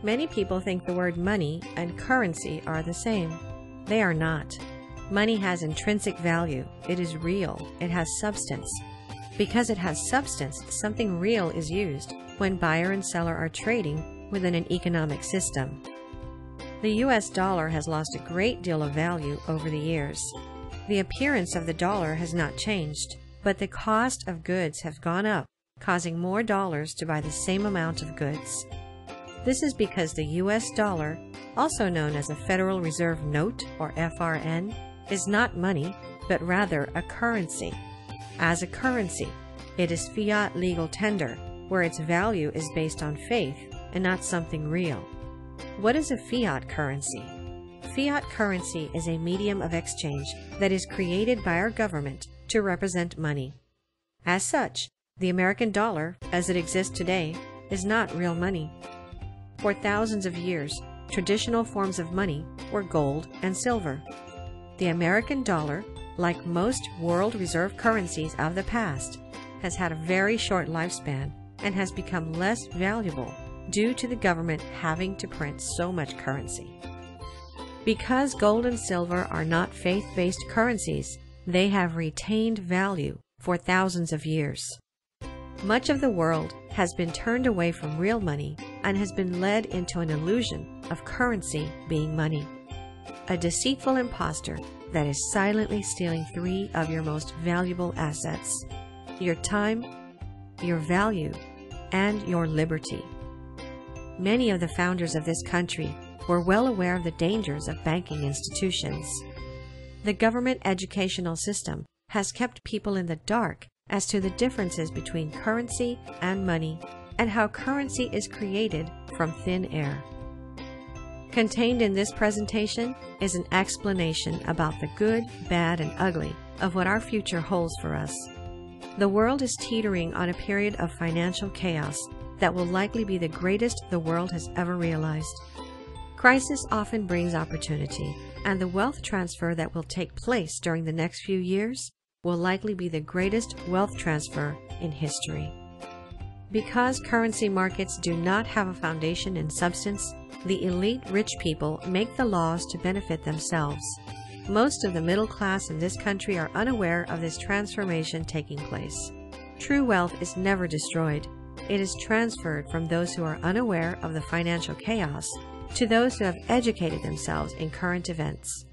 Many people think the word money and currency are the same. They are not. Money has intrinsic value. It is real. It has substance. Because it has substance, something real is used when buyer and seller are trading within an economic system. The US dollar has lost a great deal of value over the years. The appearance of the dollar has not changed, but the cost of goods have gone up, causing more dollars to buy the same amount of goods. This is because the US dollar, also known as a Federal Reserve Note or FRN, is not money, but rather a currency. As a currency, it is fiat legal tender, where its value is based on faith and not something real. What is a fiat currency? Fiat currency is a medium of exchange that is created by our government to represent money. As such, the American dollar, as it exists today, is not real money. For thousands of years, traditional forms of money were gold and silver. The American dollar, like most world reserve currencies of the past, has had a very short lifespan and has become less valuable due to the government having to print so much currency. Because gold and silver are not faith-based currencies, they have retained value for thousands of years. Much of the world has been turned away from real money and has been led into an illusion of currency being money. A deceitful impostor that is silently stealing three of your most valuable assets: your time, your value, and your liberty. Many of the founders of this country were well aware of the dangers of banking institutions. The government educational system has kept people in the dark as to the differences between currency and money and how currency is created from thin air. Contained in this presentation is an explanation about the good, bad, and ugly of what our future holds for us. The world is teetering on a period of financial chaos that will likely be the greatest the world has ever realized. Crisis often brings opportunity, and the wealth transfer that will take place during the next few years will likely be the greatest wealth transfer in history. Because currency markets do not have a foundation in substance, the elite rich people make the laws to benefit themselves. Most of the middle class in this country are unaware of this transformation taking place. True wealth is never destroyed. It is transferred from those who are unaware of the financial chaos to those who have educated themselves in current events.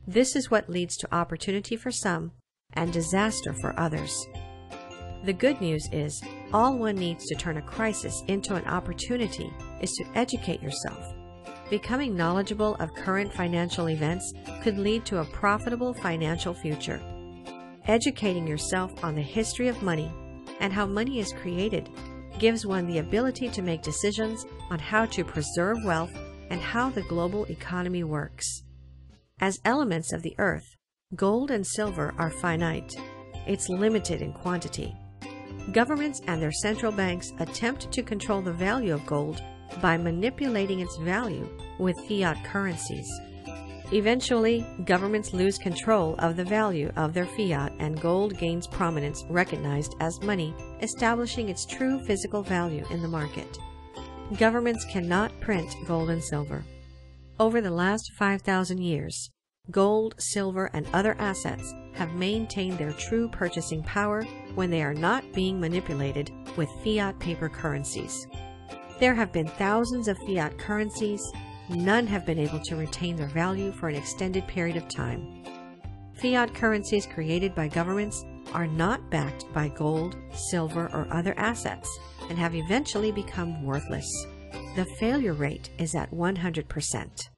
This is what leads to opportunity for some and disaster for others. The good news is, all one needs to turn a crisis into an opportunity is to educate yourself. Becoming knowledgeable of current financial events could lead to a profitable financial future. Educating yourself on the history of money and how money is created gives one the ability to make decisions on how to preserve wealth and how the global economy works. As elements of the earth, gold and silver are finite. It's limited in quantity. Governments and their central banks attempt to control the value of gold by manipulating its value with fiat currencies. Eventually, governments lose control of the value of their fiat and gold gains prominence recognized as money, establishing its true physical value in the market. Governments cannot print gold and silver. Over the last 5,000 years, gold, silver, and other assets have maintained their true purchasing power when they are not being manipulated with fiat paper currencies. There have been thousands of fiat currencies. None have been able to retain their value for an extended period of time. Fiat currencies created by governments are not backed by gold, silver, or other assets and have eventually become worthless. The failure rate is at 100%.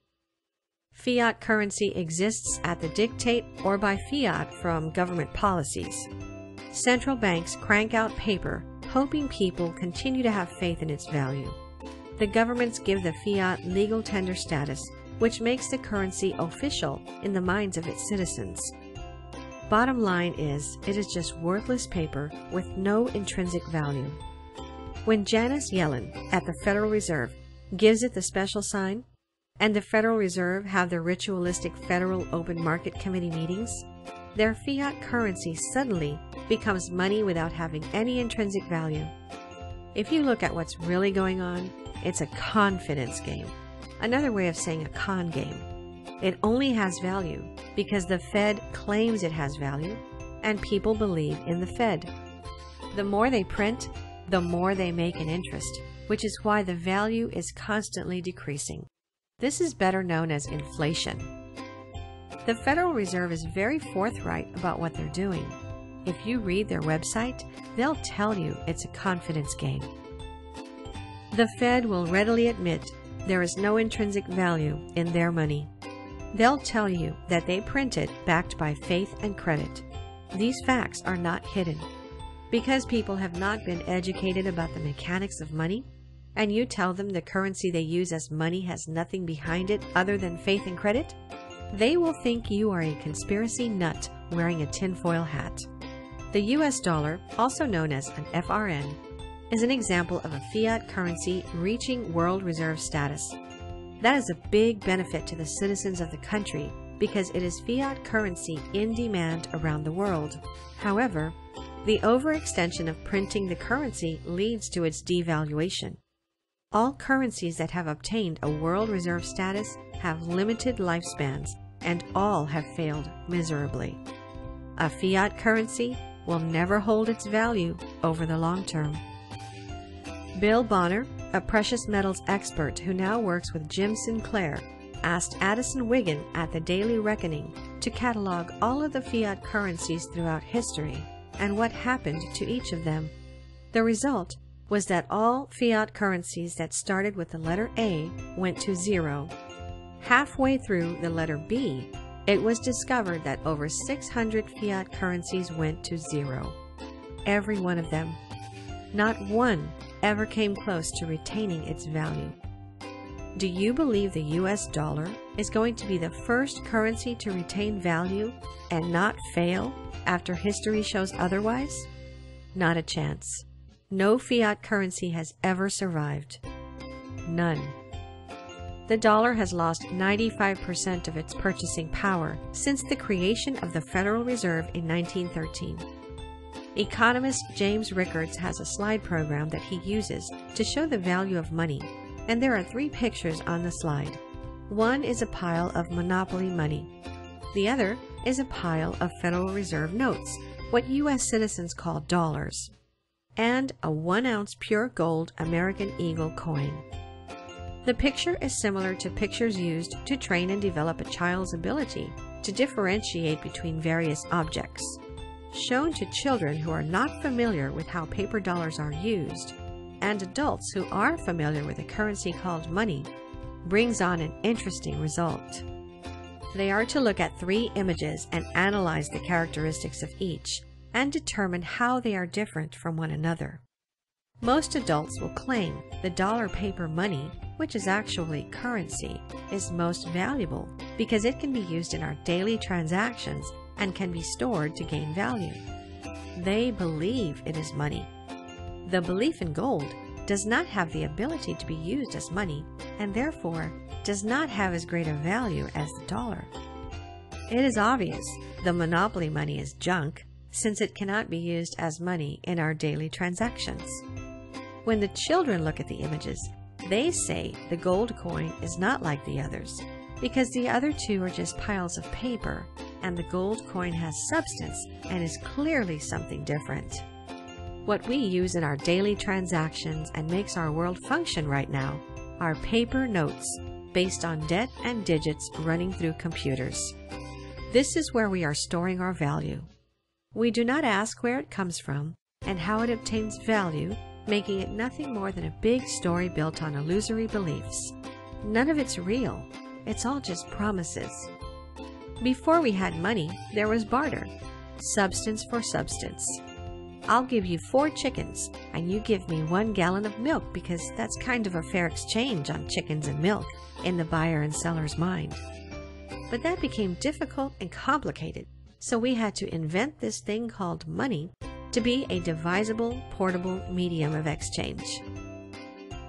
Fiat currency exists at the dictate or by fiat from government policies. Central banks crank out paper, hoping people continue to have faith in its value. The governments give the fiat legal tender status, which makes the currency official in the minds of its citizens. Bottom line is, it is just worthless paper with no intrinsic value. When Janet Yellen at the Federal Reserve gives it the special sign, and the Federal Reserve have their ritualistic Federal Open Market Committee meetings, their fiat currency suddenly becomes money without having any intrinsic value. If you look at what's really going on, it's a confidence game. Another way of saying a con game. It only has value because the Fed claims it has value and people believe in the Fed. The more they print, the more they make in interest, which is why the value is constantly decreasing. This is better known as inflation. The Federal Reserve is very forthright about what they're doing. If you read their website, they'll tell you it's a confidence game. The Fed will readily admit there is no intrinsic value in their money. They'll tell you that they print it backed by faith and credit. These facts are not hidden. Because people have not been educated about the mechanics of money, and you tell them the currency they use as money has nothing behind it other than faith and credit, they will think you are a conspiracy nut wearing a tinfoil hat. The US dollar, also known as an FRN, is an example of a fiat currency reaching world reserve status. That is a big benefit to the citizens of the country because it is fiat currency in demand around the world. However, the overextension of printing the currency leads to its devaluation. All currencies that have obtained a world reserve status have limited lifespans, and all have failed miserably. A fiat currency will never hold its value over the long term. Bill Bonner, a precious metals expert who now works with Jim Sinclair, asked Addison Wiggin at the Daily Reckoning to catalog all of the fiat currencies throughout history and what happened to each of them. The result was that all fiat currencies that started with the letter A went to zero. Halfway through the letter B, it was discovered that over 600 fiat currencies went to zero. Every one of them. Not one ever came close to retaining its value. Do you believe the US dollar is going to be the first currency to retain value and not fail after history shows otherwise? Not a chance. No fiat currency has ever survived. None. The dollar has lost 95% of its purchasing power since the creation of the Federal Reserve in 1913. Economist James Rickards has a slide program that he uses to show the value of money, and there are 3 pictures on the slide. One is a pile of monopoly money. The other is a pile of Federal Reserve notes, what U.S. citizens call dollars, and a 1-ounce pure gold American Eagle coin. The picture is similar to pictures used to train and develop a child's ability to differentiate between various objects. Shown to children who are not familiar with how paper dollars are used, and adults who are familiar with a currency called money, brings on an interesting result. They are to look at 3 images and analyze the characteristics of each, and determine how they are different from one another. Most adults will claim the dollar paper money, which is actually currency, is most valuable because it can be used in our daily transactions and can be stored to gain value. They believe it is money. The belief in gold does not have the ability to be used as money and therefore does not have as great a value as the dollar. It is obvious the monopoly money is junk since it cannot be used as money in our daily transactions. When the children look at the images, they say the gold coin is not like the others because the other 2 are just piles of paper and the gold coin has substance and is clearly something different. What we use in our daily transactions and makes our world function right now are paper notes based on debt and digits running through computers. This is where we are storing our value. We do not ask where it comes from and how it obtains value, making it nothing more than a big story built on illusory beliefs. None of it's real. It's all just promises. Before we had money, there was barter. Substance for substance. I'll give you 4 chickens, and you give me 1 gallon of milk because that's kind of a fair exchange on chickens and milk in the buyer and seller's mind. But that became difficult and complicated, so we had to invent this thing called money to be a divisible, portable medium of exchange.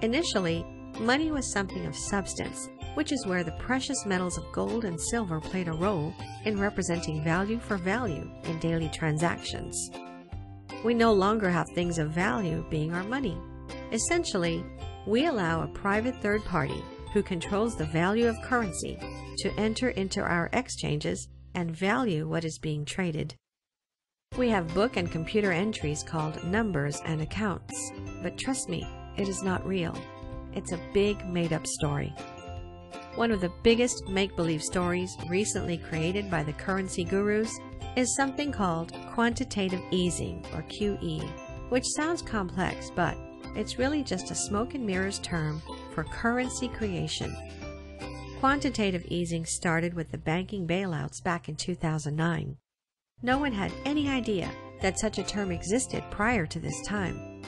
Initially, money was something of substance, which is where the precious metals of gold and silver played a role in representing value for value in daily transactions. We no longer have things of value being our money. Essentially, We allow a private third party who controls the value of currency to enter into our exchanges and value what is being traded. We have book and computer entries called numbers and accounts, but trust me, it is not real. It's a big made-up story. One of the biggest make-believe stories recently created by the currency gurus is something called quantitative easing, or QE, which sounds complex, but it's really just a smoke and mirrors term for currency creation. Quantitative easing started with the banking bailouts back in 2009. No one had any idea that such a term existed prior to this time.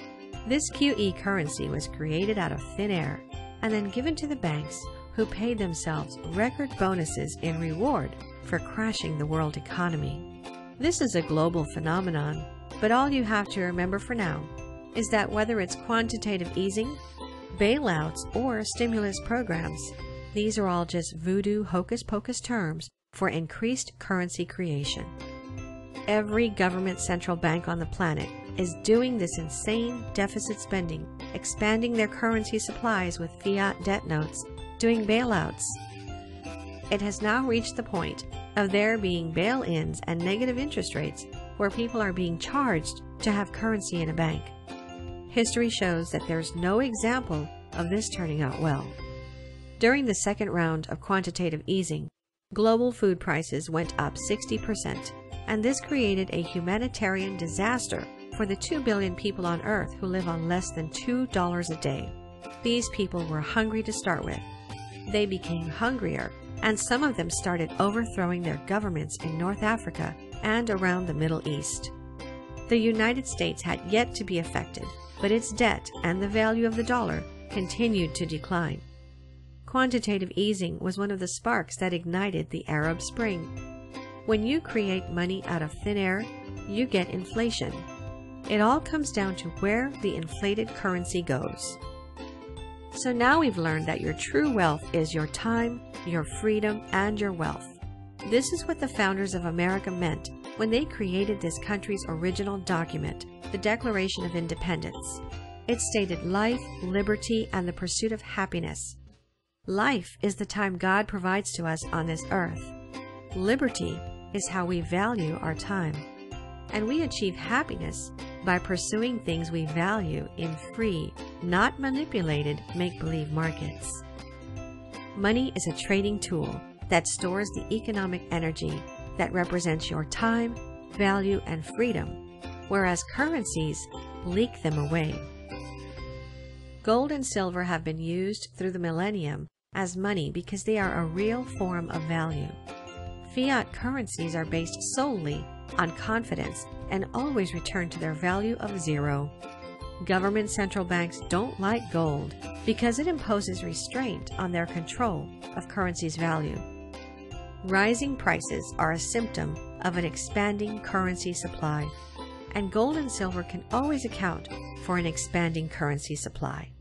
This QE currency was created out of thin air and then given to the banks, who paid themselves record bonuses in reward for crashing the world economy. This is a global phenomenon, but all you have to remember for now is that whether it's quantitative easing, bailouts, or stimulus programs, these are all just voodoo hocus-pocus terms for increased currency creation. Every government central bank on the planet is doing this insane deficit spending, expanding their currency supplies with fiat debt notes, doing bailouts. It has now reached the point of there being bail-ins and negative interest rates where people are being charged to have currency in a bank. History shows that there's no example of this turning out well. During the second round of quantitative easing, global food prices went up 60%, and this created a humanitarian disaster for the 2 billion people on Earth who live on less than $2 a day. These people were hungry to start with. They became hungrier, and some of them started overthrowing their governments in North Africa and around the Middle East. The United States had yet to be affected, but its debt and the value of the dollar continued to decline. Quantitative easing was one of the sparks that ignited the Arab Spring. When you create money out of thin air, you get inflation. It all comes down to where the inflated currency goes. So now we've learned that your true wealth is your time, your freedom, and your wealth. This is what the founders of America meant when they created this country's original document, the Declaration of Independence. It stated life, liberty, and the pursuit of happiness. Life is the time God provides to us on this earth. Liberty is how we value our time. And we achieve happiness by pursuing things we value in free, not manipulated, make-believe markets. Money is a trading tool that stores the economic energy that represents your time, value, and freedom, whereas currencies leak them away. Gold and silver have been used through the millennium as money because they are a real form of value. Fiat currencies are based solely on confidence and always return to their value of zero. Government central banks don't like gold because it imposes restraint on their control of currency's value. Rising prices are a symptom of an expanding currency supply, and gold and silver can always account for an expanding currency supply.